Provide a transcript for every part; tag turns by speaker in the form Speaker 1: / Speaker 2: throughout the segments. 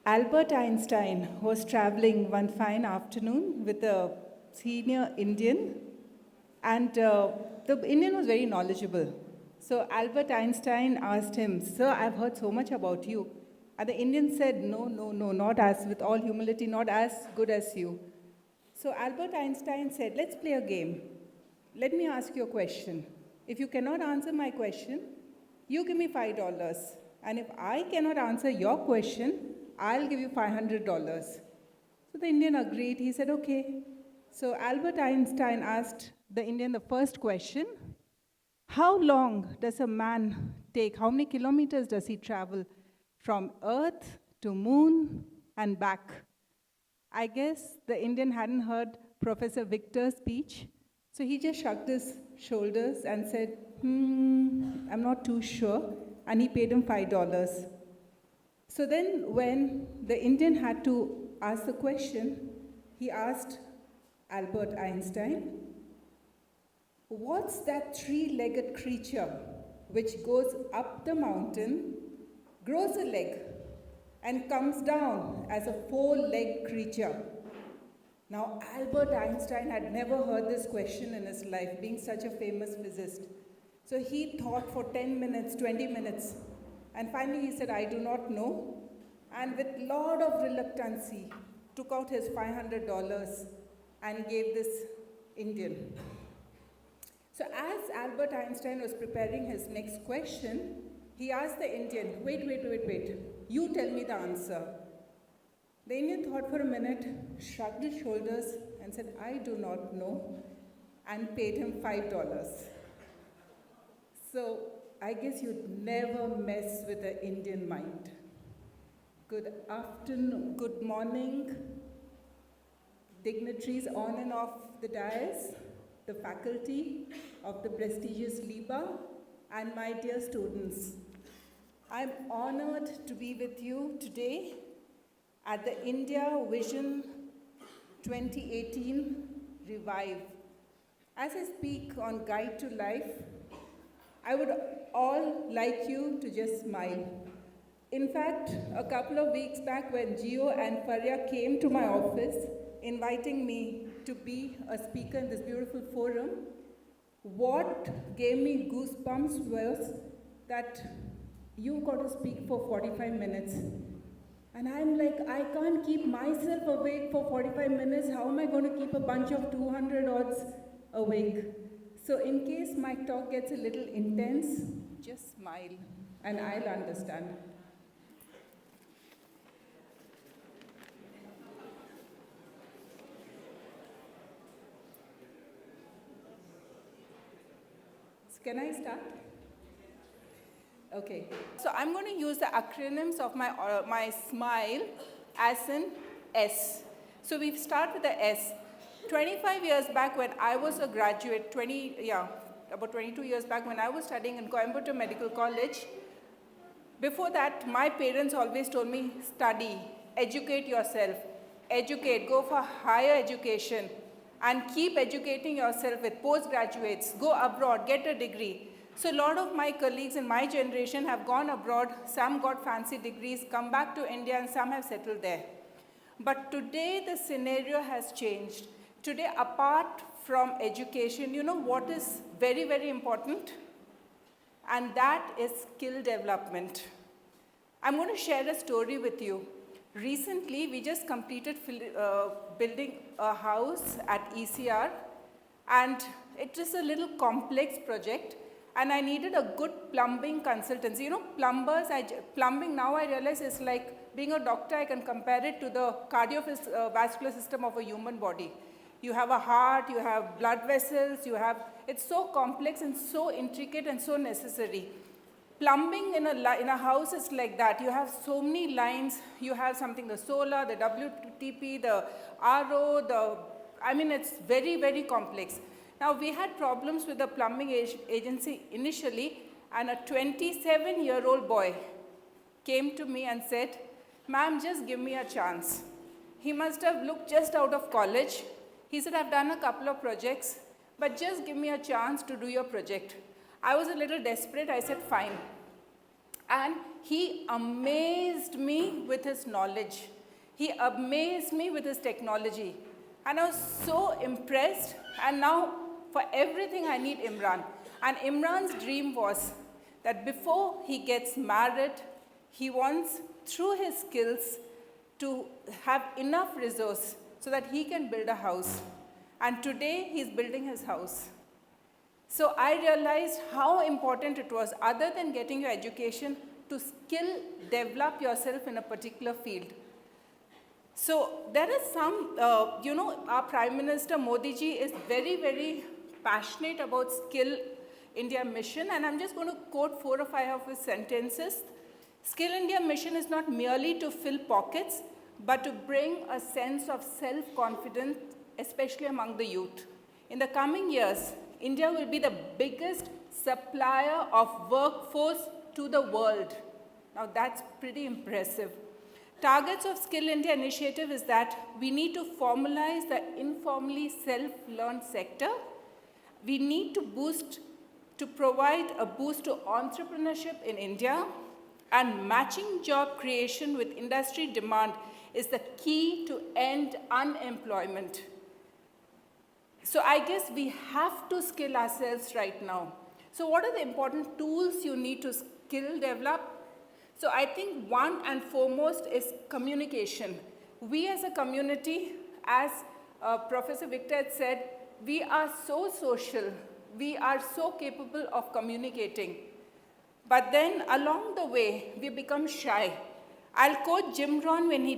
Speaker 1: Albert Einstein was traveling one fine afternoon with a senior Indian, and the Indian was very knowledgeable. So Albert Einstein asked him, "Sir, I've heard so much about you." And the Indian said, "No, no, no, not as, with all humility, not as good as you." So Albert Einstein said, "Let's play a game. Let me ask you a question. If you cannot answer my question, you give me $5. And if I cannot answer your question, I'll give you $500. So the Indian agreed. He said, "Okay." So Albert Einstein asked the Indian the first question: how long does a man take? How many kilometers does he travel from Earth to Moon and back? I guess the Indian hadn't heard Professor Victor's speech, so he just shrugged his shoulders and said, I'm not too sure, and he paid him $5. So then when the Indian had to ask the question, he asked Albert Einstein, what's that three-legged creature which goes up the mountain, grows a leg, and comes down as a four-legged creature? Now, Albert Einstein had never heard this question in his life, being such a famous physicist. So he thought for 10 minutes, 20 minutes, and finally he said, I do not know. And with a lot of reluctancy, took out his $500 and gave this Indian. So as Albert Einstein was preparing his next question, he asked the Indian, wait, you tell me the answer. The Indian thought for a minute, shrugged his shoulders and said, I do not know, and paid him $5. So I guess you'd never mess with the Indian mind. Good afternoon, good morning, dignitaries on and off the dais, the faculty of the prestigious LIBA, and my dear students. I'm honored to be with you today at the India Vision 2018 Revive. As I speak on Guide to Life, I would all like you to just smile. In fact, a couple of weeks back when Gio and Faria came to my office inviting me to be a speaker in this beautiful forum, what gave me goosebumps was that you got to speak for 45 minutes. And I'm like, I can't keep myself awake for 45 minutes. How am I going to keep a bunch of 200 odds awake? So in case my talk gets a little intense, just smile and I'll understand. Can I start? Okay. So I'm going to use the acronyms of my S.M.I.L.E as in S. So we start with the S. 25 years back when I was a graduate, about 22 years back when I was studying in Coimbatore Medical College, before that, my parents always told me, study, educate yourself, educate, go for higher education, and keep educating yourself with postgraduates, go abroad, get a degree. So a lot of my colleagues in my generation have gone abroad, some got fancy degrees, come back to India, and some have settled there. But today the scenario has changed. Today, apart from education, you know what is very, very important? And that is skill development. I'm going to share a story with you. Recently, we just completed building a house at ECR, and it is a little complex project, and I needed a good plumbing consultancy. You know, plumbing now I realize is like being a doctor. I can compare it to the cardiovascular system of a human body. You have a heart, you have blood vessels, it's so complex and so intricate and so necessary. Plumbing in a house is like that. You have so many lines. You have something, the solar, the WTP, the RO, it's very, very complex. Now, we had problems with the plumbing agency initially, and a 27-year-old boy came to me and said, ma'am, just give me a chance. He must have looked just out of college. He said, I've done a couple of projects, but just give me a chance to do your project. I was a little desperate. I said, fine. And he amazed me with his knowledge. He amazed me with his technology. And I was so impressed. And now, for everything, I need Imran. And Imran's dream was that before he gets married, he wants, through his skills, to have enough resource so that he can build a house. And today, he's building his house. So I realized how important it was, other than getting your education, to skill develop yourself in a particular field. So there is some, our Prime Minister Modi ji is very, very passionate about Skill India mission, and I'm just going to quote 4 or 5 of his sentences. Skill India mission is not merely to fill pockets, but to bring a sense of self-confidence, especially among the youth. In the coming years, India will be the biggest supplier of workforce to the world. Now that's pretty impressive. Targets of Skill India initiative is that we need to formalize the informally self-learned sector. We need to provide a boost to entrepreneurship in India, and matching job creation with industry demand is the key to end unemployment. So I guess we have to skill ourselves right now. So what are the important tools you need to skill develop? So I think one and foremost is communication. We as a community, as Professor Victor had said, we are so social. We are so capable of communicating. But then along the way, we become shy. I'll quote Jim Rohn when he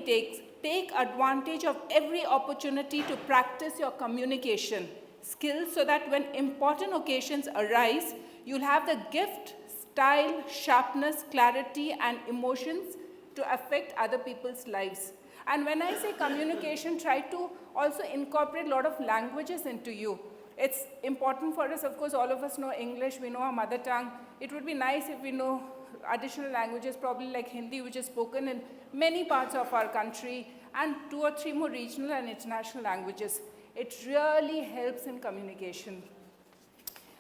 Speaker 1: take advantage of every opportunity to practice your communication skills so that when important occasions arise, you'll have the gift, style, sharpness, clarity, and emotions to affect other people's lives. And when I say communication, try to also incorporate a lot of languages into you. It's important for us, of course, all of us know English, we know our mother tongue. It would be nice if we know additional languages, probably like Hindi, which is spoken in many parts of our country, and 2 or 3 more regional and international languages. It really helps in communication.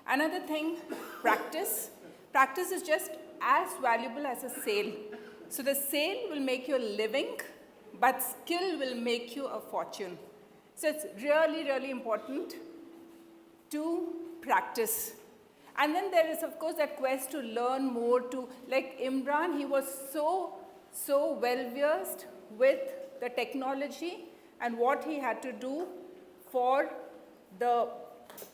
Speaker 1: Another thing, practice. Practice is just as valuable as a sale. So the sale will make you a living, but skill will make you a fortune. So it's really, really important to practice. And then there is, of course, that quest to learn more, like Imran, he was so well-versed with the technology and what he had to do for the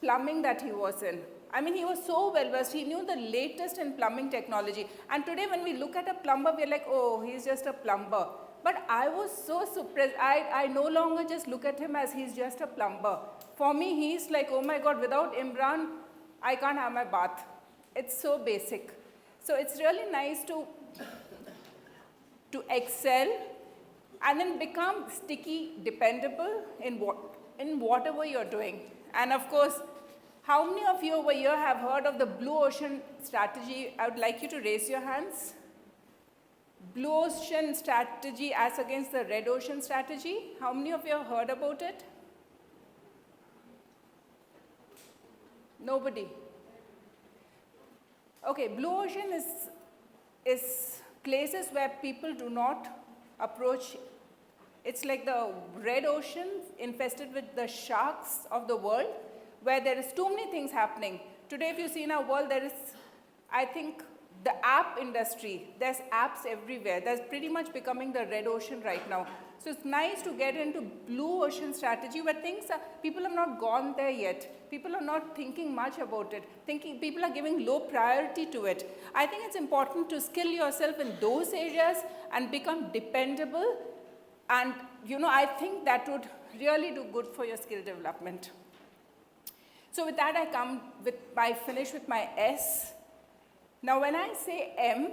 Speaker 1: plumbing that he was in. I mean, he was so well-versed, he knew the latest in plumbing technology. And today when we look at a plumber, we're like, oh, he's just a plumber. But I was so surprised, I no longer just look at him as he's just a plumber. For me, he's like, oh my God, without Imran, I can't have my bath. It's so basic. So it's really nice to excel and then become sticky, dependable in whatever you're doing. And of course, how many of you over here have heard of the Blue Ocean strategy? I would like you to raise your hands. Blue Ocean strategy as against the Red Ocean strategy. How many of you have heard about it? Nobody. Okay, Blue Ocean is places where people do not approach. It's like the Red Ocean infested with the sharks of the world, where there is too many things happening. Today, if you see in our world, there is, I think, the app industry. There's apps everywhere. That's pretty much becoming the Red Ocean right now. So it's nice to get into Blue Ocean strategy where people have not gone there yet. People are not thinking much about it. People are giving low priority to it. I think it's important to skill yourself in those areas and become dependable. And, I think that would really do good for your skill development. So with that, I finish with my S. Now, when I say M,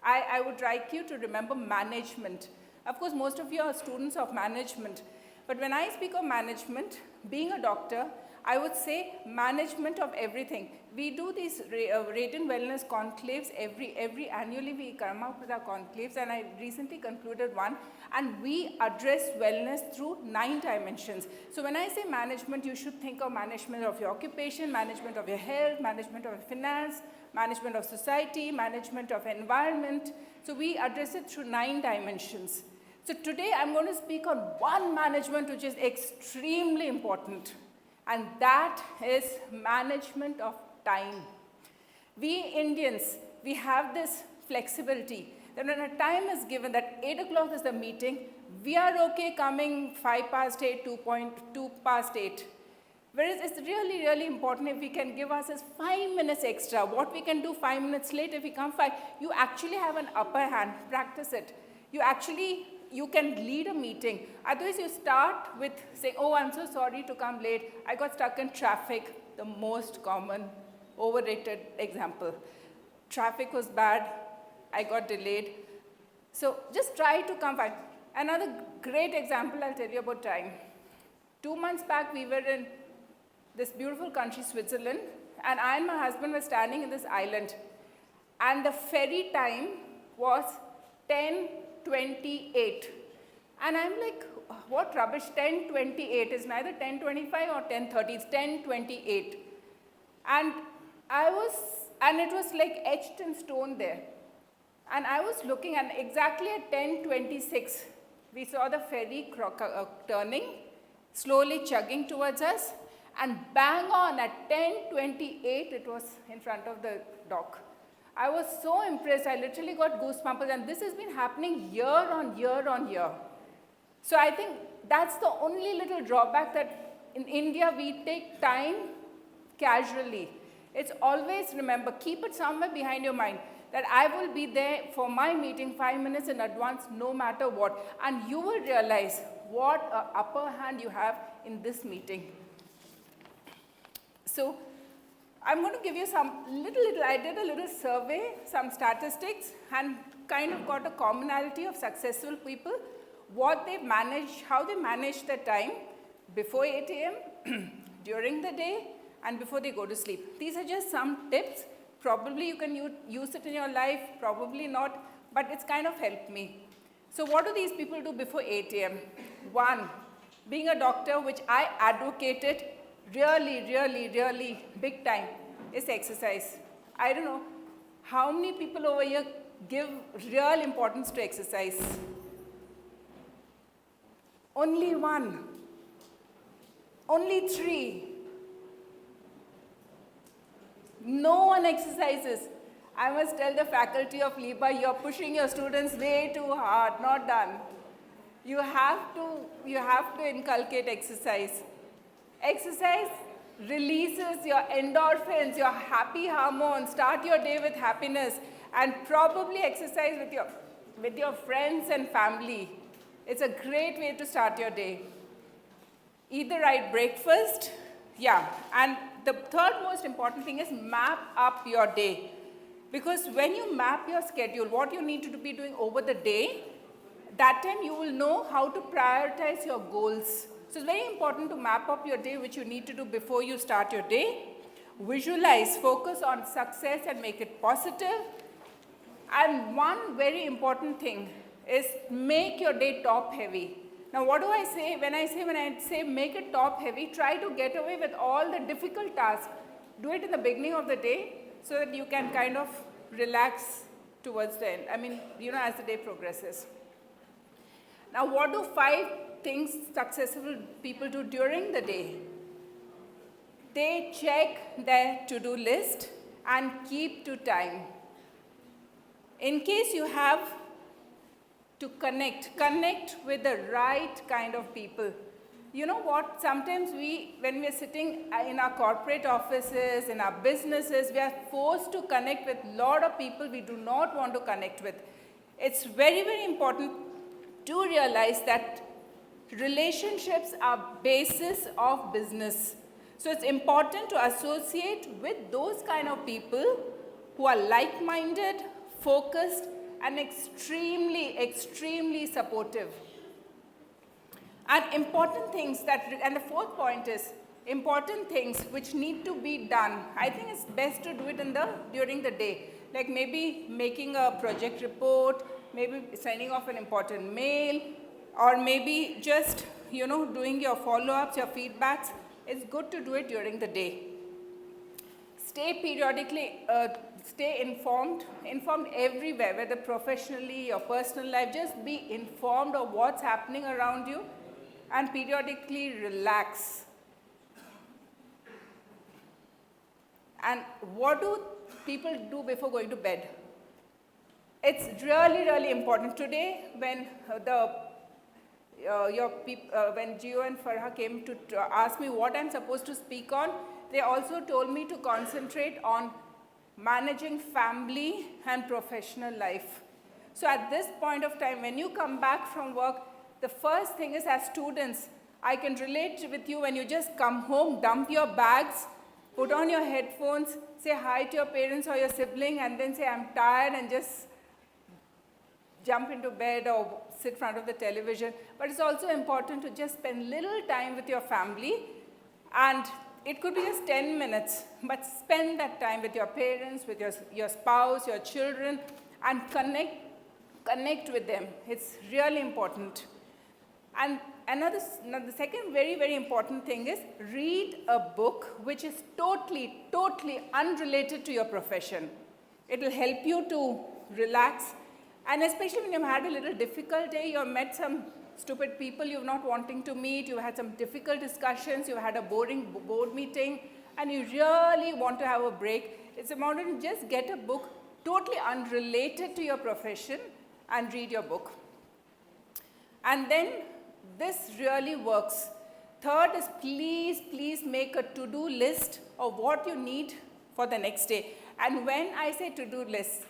Speaker 1: I would like you to remember management. Of course, most of you are students of management. But when I speak of management, being a doctor, I would say management of everything. We do these radiant wellness conclaves every annually. We come up with our conclaves, and I recently concluded one, and we address wellness through 9 dimensions. So when I say management, you should think of management of your occupation, management of your health, management of your finance, management of society, management of environment. So we address it through 9 dimensions. So today I'm going to speak on one management which is extremely important, and that is management of time. We Indians, we have this flexibility that when a time is given that 8 o'clock is the meeting, we are okay coming 5 past 8, 2 past 8. Whereas it's really, really important if we can give ourselves 5 minutes extra. What we can do 5 minutes late, if we come 5, you actually have an upper hand. Practice it. You can lead a meeting. Otherwise, you start with saying, oh, I'm so sorry to come late. I got stuck in traffic, the most common, overrated example. Traffic was bad. I got delayed. So just try to come back. Another great example I'll tell you about time. 2 months back, we were in this beautiful country, Switzerland, and I and my husband were standing in this island. And the ferry time was 10:28. And I'm like, what rubbish, 10:28 is neither 10:25 or 10:30, it's 10:28. And it was like etched in stone there. And I was looking, and exactly at 10:26, we saw the ferry turning, slowly chugging towards us, and bang on at 10:28, it was in front of the dock. I was so impressed, I literally got goosebumps, and this has been happening year on year on year. So I think that's the only little drawback, that in India we take time casually. It's always, remember, keep it somewhere behind your mind, that I will be there for my meeting 5 minutes in advance no matter what, and you will realize what an upper hand you have in this meeting. So I'm going to give you some I did a little survey, some statistics, and kind of got a commonality of successful people, what they manage, how they manage their time before 8 a.m., during the day, and before they go to sleep. These are just some tips. Probably you can use it in your life, probably not, but it's kind of helped me. So what do these people do before 8 a.m.? One, being a doctor, which I advocated really big time, is exercise. I don't know how many people over here give real importance to exercise. Only 1. Only 3. No one exercises. I must tell the faculty of LIBA, you're pushing your students way too hard. Not done. You have to inculcate exercise. Exercise releases your endorphins, your happy hormones. Start your day with happiness, and probably exercise with your friends and family. It's a great way to start your day. Either write breakfast, and the third most important thing is map up your day. Because when you map your schedule, what you need to be doing over the day, that time you will know how to prioritize your goals. So it's very important to map up your day, which you need to do before you start your day. Visualize, focus on success and make it positive. And one very important thing is make your day top heavy. Now what do I say? When I say make it top heavy, try to get away with all the difficult tasks. Do it in the beginning of the day so that you can kind of relax towards the end. As the day progresses. Now what do 5 things successful people do during the day? They check their to-do list and keep to time. In case you have to connect with the right kind of people. You know what? Sometimes when we are sitting in our corporate offices, in our businesses, we are forced to connect with a lot of people we do not want to connect with. It's very important to realize that relationships are basis of business. So it's important to associate with those kind of people who are like-minded, focused, and extremely supportive. And important things and the fourth point is, important things which need to be done, I think it's best to do it during the day. Like maybe making a project report, maybe sending off an important mail, or maybe just, doing your follow-ups, your feedbacks. It's good to do it during the day. Stay informed everywhere, whether professionally or personal life. Just be informed of what's happening around you and periodically relax. And what do people do before going to bed? It's really, really important. Today, when when Gio and Farha came to ask me what I'm supposed to speak on, they also told me to concentrate on managing family and professional life. So at this point of time, when you come back from work, the first thing is, as students, I can relate with you when you just come home, dump your bags, put on your headphones, say hi to your parents or your sibling, and then say, I'm tired, and just jump into bed or sit in front of the television. But it's also important to just spend little time with your family, and it could be just 10 minutes, but spend that time with your parents, with your spouse, your children, and connect with them. It's really important. And the second very, very important thing is, read a book which is totally, totally unrelated to your profession. It will help you to relax, and especially when you've had a little difficult day, you've met some stupid people you've not wanting to meet, you've had some difficult discussions, you've had a boring board meeting, and you really want to have a break. It's important to just get a book totally unrelated to your profession and read your book. And then this really works. Third is, please make a to-do list of what you need for the next day. And when I say to-do list,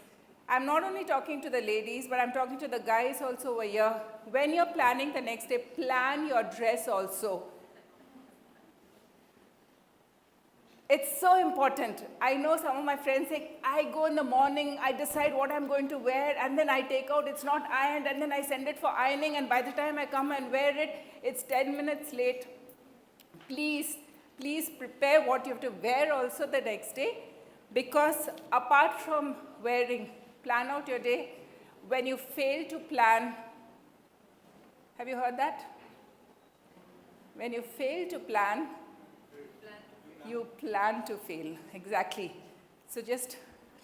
Speaker 1: I'm not only talking to the ladies, but I'm talking to the guys also over here. When you're planning the next day, plan your dress also. It's so important. I know some of my friends say, I go in the morning, I decide what I'm going to wear, and then I take out, it's not ironed, and then I send it for ironing, and by the time I come and wear it, it's 10 minutes late. Please prepare what you have to wear also the next day, because apart from wearing, plan out your day. When you fail to plan, have you heard that? When you fail to plan, you plan to fail. Exactly. So just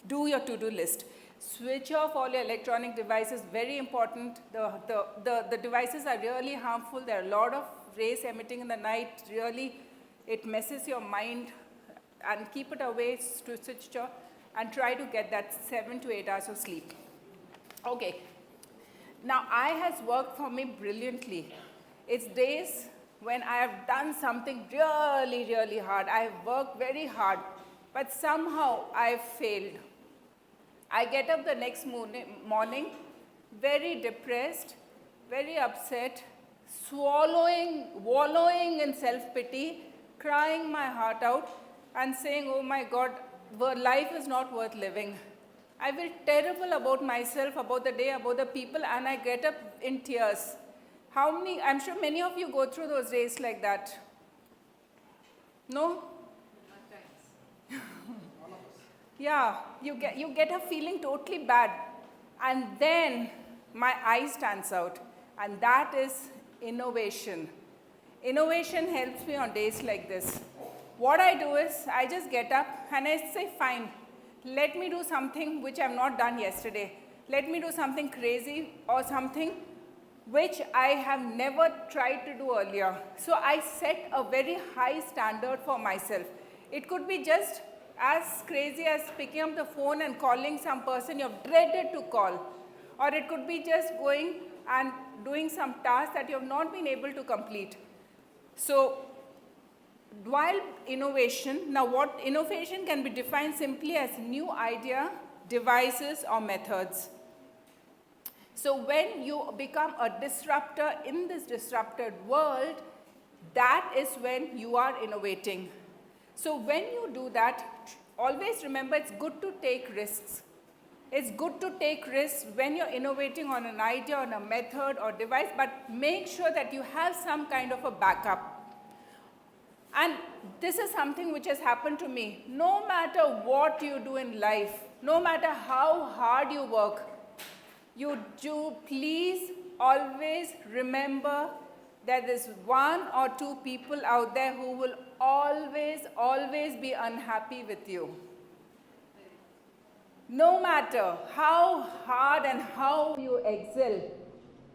Speaker 1: do your to-do list. Switch off all your electronic devices, very important. The devices are really harmful. There are a lot of rays emitting in the night. Really, it messes your mind. And keep it away, to switch off, and try to get that 7 to 8 hours of sleep. Okay. Now, I has worked for me brilliantly. It's days when I have done something really, really hard. I have worked very hard, but somehow I have failed. I get up the next morning very depressed, very upset, wallowing in self-pity, crying my heart out, and saying, oh my God, life is not worth living. I feel terrible about myself, about the day, about the people, and I get up in tears. I'm sure many of you go through those days like that. No? Yeah, you get a feeling totally bad. And then my eye stands out, and that is innovation. Innovation helps me on days like this. What I do is, I just get up and I say, fine, let me do something which I've not done yesterday. Let me do something crazy or something which I have never tried to do earlier. So I set a very high standard for myself. It could be just as crazy as picking up the phone and calling some person you've dreaded to call. Or it could be just going and doing some task that you have not been able to complete. So, while innovation, now what innovation can be defined simply as new idea, devices, or methods. So when you become a disruptor in this disrupted world, that is when you are innovating. So when you do that, always remember it's good to take risks. It's good to take risks when you're innovating on an idea, on a method or device, but make sure that you have some kind of a backup. And this is something which has happened to me. No matter what you do in life, no matter how hard you work, you do please always remember that there's one or two people out there who will always, always be unhappy with you. No matter how hard and how you excel,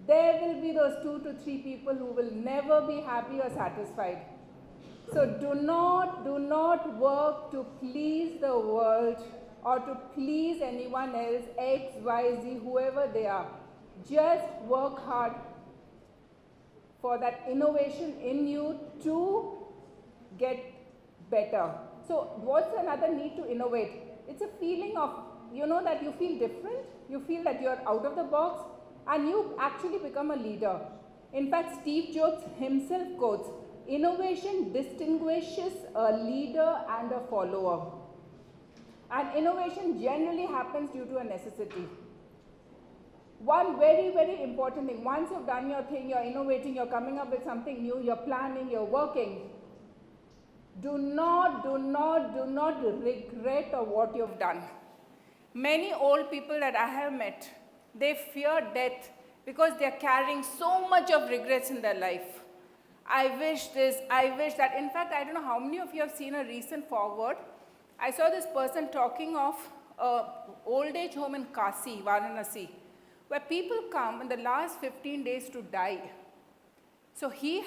Speaker 1: there will be those 2 to 3 people who will never be happy or satisfied. So do not work to please the world or to please anyone else, X, Y, Z, whoever they are. Just work hard for that innovation in you to get better. So what's another need to innovate? It's a feeling of, that you feel different, you feel that you're out of the box, and you actually become a leader. In fact, Steve Jobs himself quotes, innovation distinguishes a leader and a follower. And innovation generally happens due to a necessity. One very, very important thing, once you've done your thing, you're innovating, you're coming up with something new, you're planning, you're working, do not regret of what you've done. Many old people that I have met, they fear death because they're carrying so much of regrets in their life. I wish this, I wish that. In fact, I don't know how many of you have seen a recent forward. I saw this person talking of an old age home in Kasi, Varanasi, where people come in the last 15 days to die. So he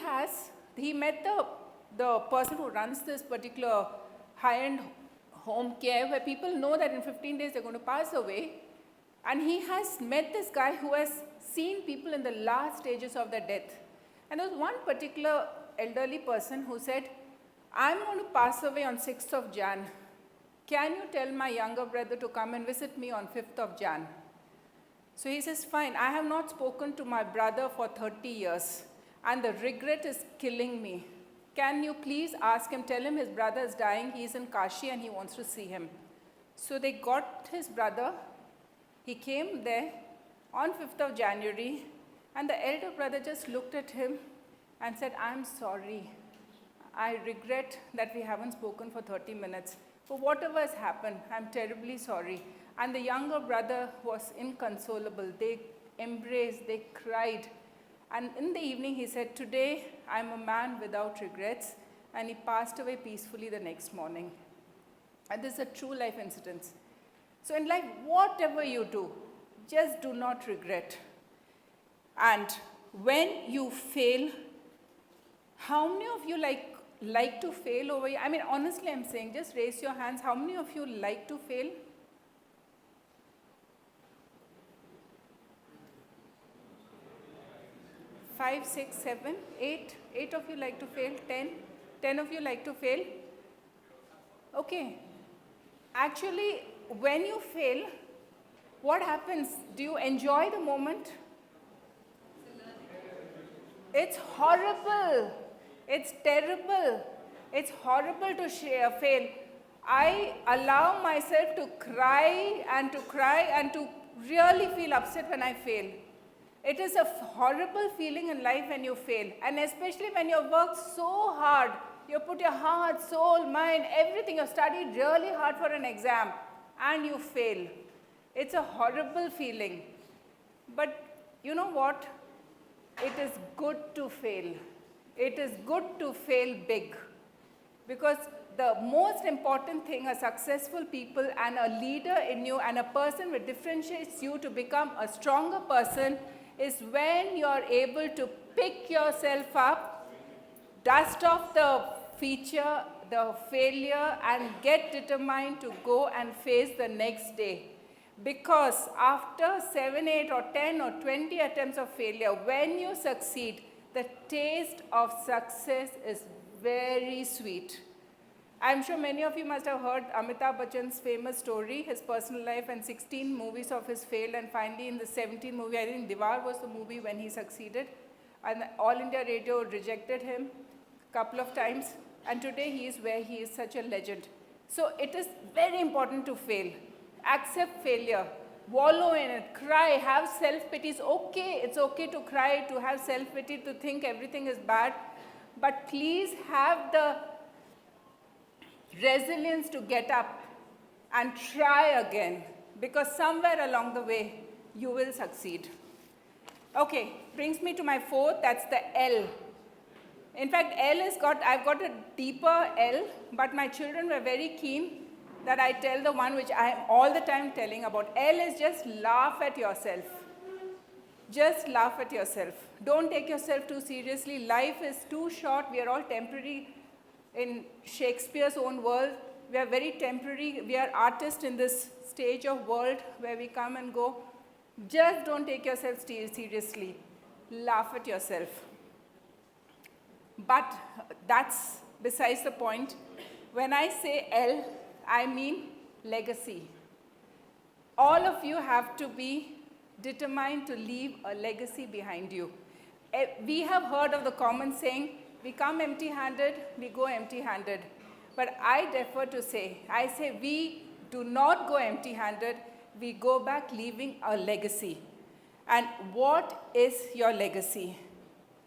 Speaker 1: met the person who runs this particular high-end home care where people know that in 15 days they're going to pass away. And he has met this guy who has seen people in the last stages of their death. And there was one particular elderly person who said, I'm going to pass away on 6th of Jan. Can you tell my younger brother to come and visit me on 5th of Jan? So he says, fine, I have not spoken to my brother for 30 years and the regret is killing me. Can you please ask him, tell him his brother is dying, he's in Kashi and he wants to see him. So they got his brother, he came there on 5th of January, and the elder brother just looked at him and said, I'm sorry. I regret that we haven't spoken for 30 minutes. For whatever has happened, I'm terribly sorry. And the younger brother was inconsolable. They embraced, they cried. And in the evening, he said, today, I'm a man without regrets. And he passed away peacefully the next morning. And this is a true life incident. So in life, whatever you do, just do not regret. And when you fail, how many of you like to fail over here? I mean, honestly, I'm saying, just raise your hands. How many of you like to fail? 5, 6, 7, 8. 8 of you like to fail. 10. 10 of you like to fail. Okay. Actually, when you fail, what happens? Do you enjoy the moment? It's horrible. It's terrible. It's horrible to fail. I allow myself to cry and to really feel upset when I fail. It is a horrible feeling in life when you fail. And especially when you work so hard, you put your heart, soul, mind, everything, you studied really hard for an exam and you fail. It's a horrible feeling. But you know what? It is good to fail. It is good to fail big. Because the most important thing a successful people and a leader in you and a person which differentiates you to become a stronger person is when you are able to pick yourself up, dust off the feature, the failure, and get determined to go and face the next day. Because after 7, 8, or 10 or 20 attempts of failure, when you succeed, the taste of success is very sweet. I'm sure many of you must have heard Amitabh Bachchan's famous story, his personal life, and 16 movies of his failed, and finally in the 17th movie, I think Diwar was the movie when he succeeded, and All India Radio rejected him a couple of times, and today he is where he is, such a legend. So it is very important to fail. Accept failure, wallow in it, cry, have self-pity. It's okay to cry, to have self-pity, to think everything is bad, but please have the resilience to get up and try again, because somewhere along the way, you will succeed. Okay, brings me to my fourth, that's the L. In fact, I've got a deeper L, but my children were very keen that I tell the one which I am all the time telling about. L is just laugh at yourself. Just laugh at yourself. Don't take yourself too seriously. Life is too short. We are all temporary. In Shakespeare's own world, we are very temporary. We are artists in this stage of world where we come and go. Just don't take yourself seriously. Laugh at yourself. But that's besides the point. When I say L, I mean legacy. All of you have to be determined to leave a legacy behind you. We have heard of the common saying, we come empty-handed, we go empty-handed. But I defer to say, we do not go empty-handed, we go back leaving a legacy. And what is your legacy?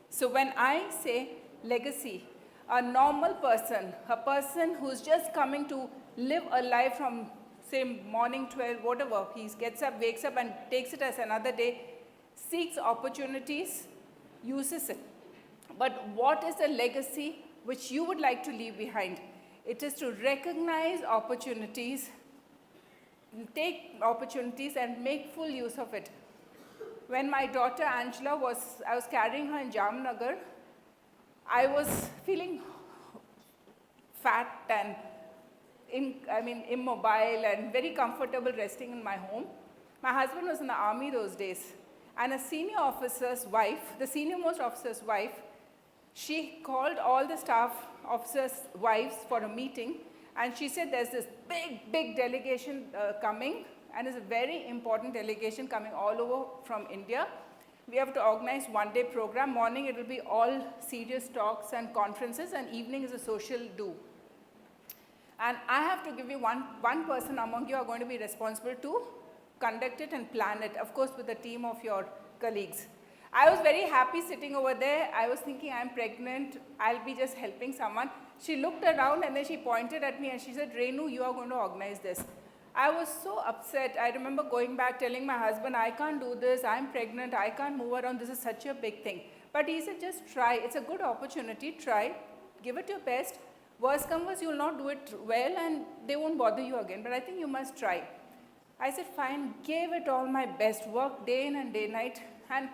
Speaker 1: So when I say legacy, a normal person, a person who's just coming to live a life from, say, morning 12, whatever, he gets up, wakes up, and takes it as another day, seeks opportunities, uses it. But what is the legacy which you would like to leave behind? It is to recognize opportunities, take opportunities, and make full use of it. When my daughter Angela I was carrying her in Jamnagar, I was feeling fat and immobile and very comfortable resting in my home. My husband was in the army those days, and a senior officer's wife, the senior most officer's wife, she called all the staff officers' wives for a meeting, and she said there's this big delegation coming, and it's a very important delegation coming all over from India. We have to organize one-day program. Morning it will be all serious talks and conferences, and evening is a social do. And I have to give you one person among you are going to be responsible to conduct it and plan it, of course with a team of your colleagues. I was very happy sitting over there. I was thinking, I'm pregnant, I'll be just helping someone. She looked around and then she pointed at me and she said, Renu, you are going to organize this. I was so upset. I remember going back telling my husband, I can't do this, I'm pregnant, I can't move around, this is such a big thing. But he said, just try, it's a good opportunity, try, give it your best. Worst comes worst, you will not do it well and they won't bother you again, but I think you must try. I said, fine, gave it all my best, worked day in and day night, and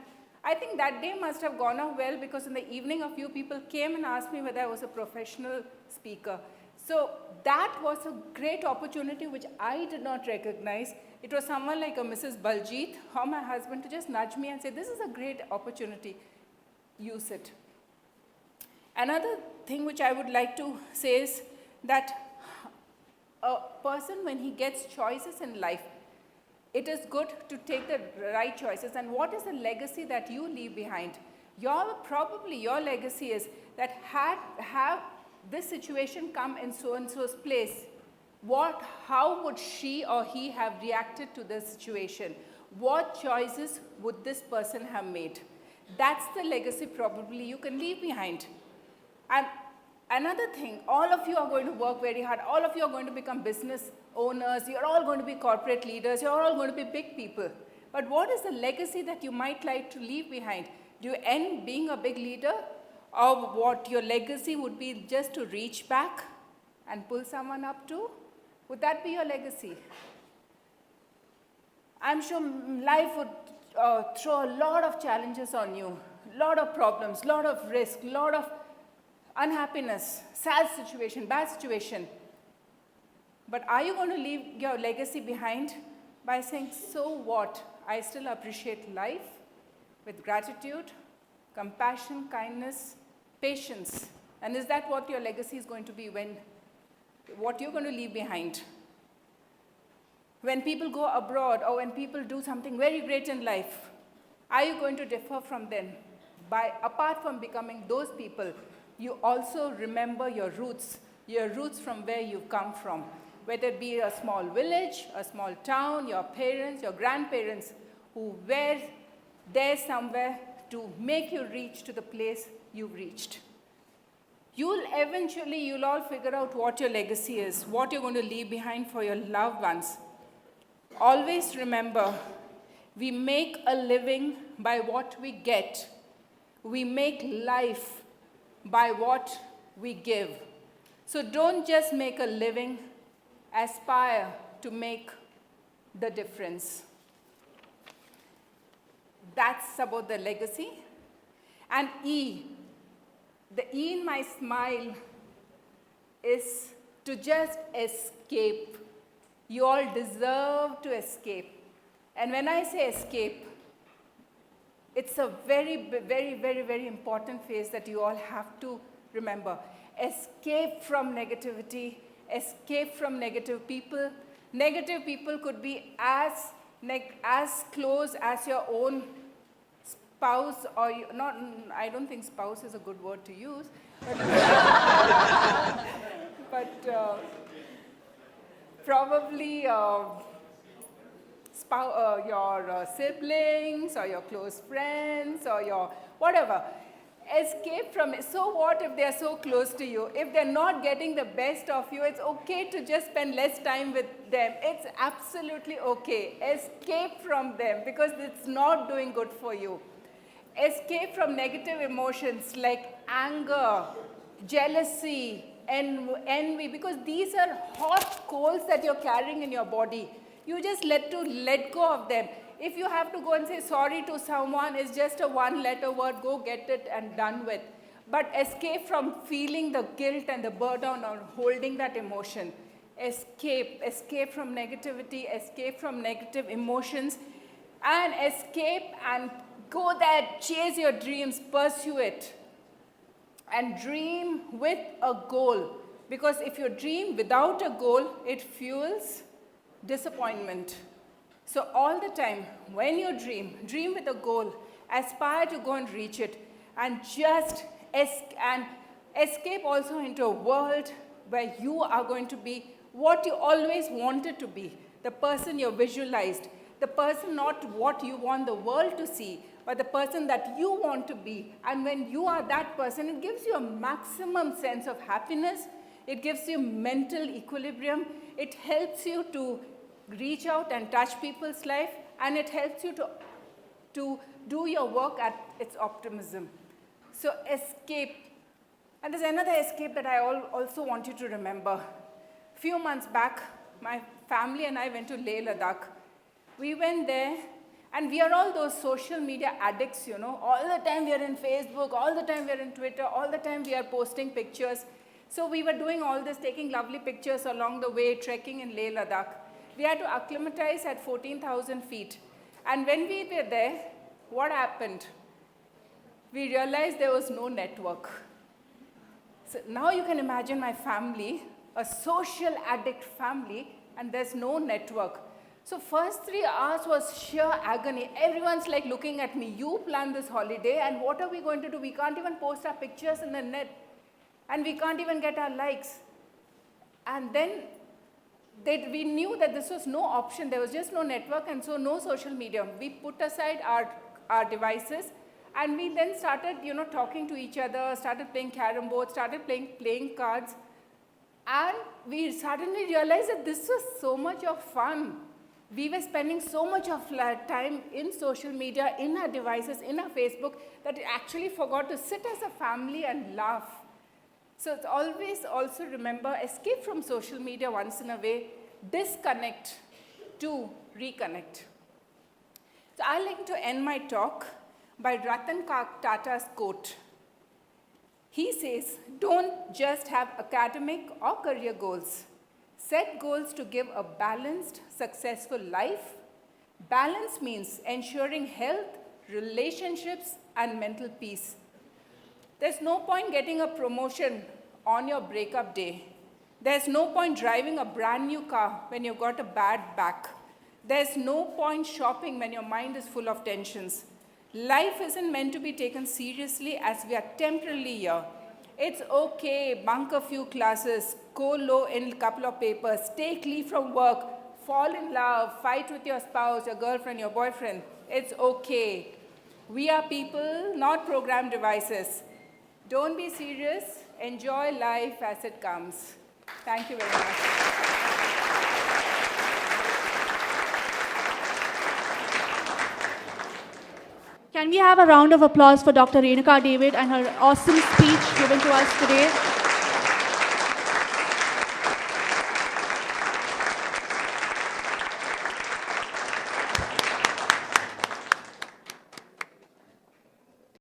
Speaker 1: I think that day must have gone off well because in the evening a few people came and asked me whether I was a professional speaker. So that was a great opportunity which I did not recognize. It was someone like a Mrs. Baljit or my husband to just nudge me and say, this is a great opportunity, use it. Another thing which I would like to say is that a person, when he gets choices in life, it is good to take the right choices. And what is the legacy that you leave behind? Probably your legacy is that have this situation come in so-and-so's place, how would she or he have reacted to this situation? What choices would this person have made? That's the legacy probably you can leave behind. And another thing, all of you are going to work very hard. All of you are going to become business owners. You're all going to be corporate leaders. You're all going to be big people. But what is the legacy that you might like to leave behind? Do you end being a big leader? Or what your legacy would be just to reach back and pull someone up to? Would that be your legacy? I'm sure life would throw a lot of challenges on you, a lot of problems, a lot of risk, a lot of unhappiness, sad situation, bad situation. But are you going to leave your legacy behind by saying, so what? I still appreciate life with gratitude, compassion, kindness, patience. And is that what your legacy is going to be, what you're going to leave behind? When people go abroad or when people do something very great in life, are you going to differ from them? Apart from becoming those people, you also remember your roots from where you've come from. Whether it be a small village, a small town, your parents, your grandparents, who were there somewhere to make you reach to the place you've reached. You'll all figure out what your legacy is, what you're going to leave behind for your loved ones. Always remember, we make a living by what we get. We make life by what we give. So don't just make a living, aspire to make the difference. That's about the legacy. And E, the E in my smile is to just escape. You all deserve to escape. And when I say escape, it's a very, very, very, very important phase that you all have to remember. Escape from negativity, escape from negative people. Negative people could be as close as your own spouse, or not. I don't think spouse is a good word to use, but probably your siblings or your close friends or your whatever. Escape from it. So what if they're so close to you? If they're not getting the best of you, it's okay to just spend less time with them. It's absolutely okay. Escape from them because it's not doing good for you. Escape from negative emotions like anger, jealousy, and envy, because these are hot coals that you're carrying in your body. You just let go of them. If you have to go and say sorry to someone, it's just a one-letter word, go get it and done with. But escape from feeling the guilt and the burden or holding that emotion. Escape from negativity, escape from negative emotions, and escape and go there, chase your dreams, pursue it. And dream with a goal. Because if you dream without a goal, it fuels disappointment. So all the time, when you dream with a goal, aspire to go and reach it, and just escape also into a world where you are going to be what you always wanted to be, the person you visualized, the person not what you want the world to see, but the person that you want to be. And when you are that person, it gives you a maximum sense of happiness, it gives you mental equilibrium, it helps you to reach out and touch people's life, and it helps you to do your work at its optimism. So escape. And there's another escape that I also want you to remember. A few months back, my family and I went to Ladakh. We went there, and we are all those social media addicts, you know. All the time we are in Facebook, all the time we are in Twitter, all the time we are posting pictures. So we were doing all this, taking lovely pictures along the way, trekking in Ladakh. We had to acclimatize at 14,000 feet. And when we were there, what happened? We realized there was no network. So now you can imagine my family, a social addict family, and there's no network. So first 3 hours was sheer agony. Everyone's like looking at me, you planned this holiday, and what are we going to do? We can't even post our pictures in the net, and we can't even get our likes. And then we knew that this was no option. There was just no network, and so no social media. We put aside our devices, and we then started, talking to each other, started playing carom board, started playing cards, and we suddenly realized that this was so much of fun. We were spending so much of time in social media, in our devices, in our Facebook, that we actually forgot to sit as a family and laugh. So it's always also remember, escape from social media once in a way, disconnect to reconnect. So I'd like to end my talk by Ratan Tata's quote. He says, don't just have academic or career goals. Set goals to give a balanced, successful life. Balance means ensuring health, relationships, and mental peace. There's no point getting a promotion on your breakup day. There's no point driving a brand new car when you've got a bad back. There's no point shopping when your mind is full of tensions. Life isn't meant to be taken seriously as we are temporarily here. It's okay, bunk a few classes, go low in a couple of papers, take leave from work, fall in love, fight with your spouse, your girlfriend, your boyfriend. It's okay. We are people, not programmed devices. Don't be serious. enjoy life as it comes. Thank you very much.
Speaker 2: Can we have a round of applause for Dr. Renuka David and her awesome speech given to us today?